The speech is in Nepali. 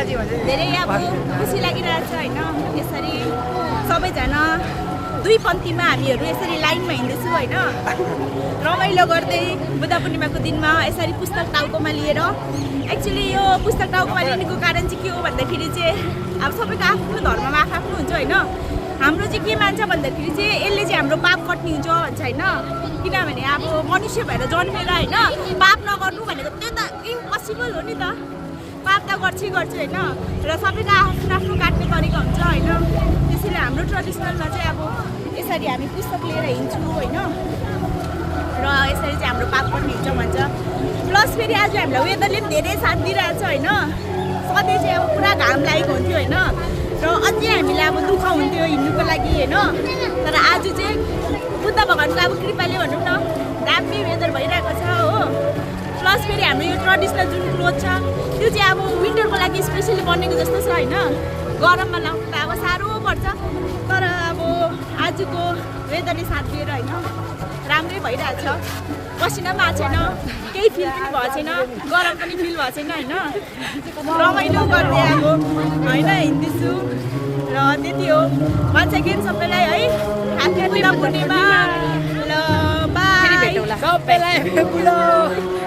धेरै अब खुसी लागिरहेछ होइन यसरी सबैजना दुई पन्थीमा हामीहरू यसरी लाइनमा हिँड्दैछौँ होइन रमाइलो गर्दै बुद्ध पूर्णिमाको दिनमा यसरी पुस्तक टाउकोमा लिएर एक्चुअली यो पुस्तक टाउकोमा लिनुको कारण चाहिँ के हो भन्दाखेरि चाहिँ अब सबैको आफ्नो धर्ममा आफ्नो हुन्छ होइन हाम्रो चाहिँ के मान्छ भन्दाखेरि चाहिँ यसले चाहिँ हाम्रो पाप कट्ने हुन्छ भन्छ होइन किनभने अब मनुष्य भएर जन्मेर होइन पाप नगर्नु भनेको त्यो त इम्पोसिबल हो नि त पाप त गर्छु होइन र सबैको आफ्नो आफ्नो काट्ने तरिका हुन्छ होइन त्यसैले हाम्रो ट्रेडिसनलमा चाहिँ अब यसरी हामी पुस्तक लिएर हिँड्छौँ होइन र यसरी चाहिँ हाम्रो पाप कट्ने हुन्छ भन्छ प्लस फेरि आज हामीलाई वेदरले पनि धेरै साथ दिइरहेछ होइन सधैँ चाहिँ अब पुरा घाम लागेको हुन्थ्यो होइन र अझै हामीलाई अब दुःख हुन्थ्यो हिँड्नुको लागि होइन तर आज चाहिँ बुद्ध भगवान्को अब कृपाले भनौँ न दामी वेदर भइरहेको छ हो प्लस फेरि हाम्रो यो ट्रेडिसनल जुन क्लोथ छ त्यो चाहिँ अब विन्टरको लागि स्पेसली बनेको जस्तो छ होइन गरममा लाउनु त अब साह्रो पर्छ तर अब आजको वेदरले साथ दिएर होइन राम्रै भइरहेछ पसिना पनि आएको छैन केही फिल पनि भएको छैन गरम पनि फिल भएको छैन होइन रमाइलो गर्दै अब होइन हिँड्दैछु र त्यति हो वान्स अगेन सबैलाई है ह्याप्पी बुद्ध पूर्णिमा ल बाई सबैलाई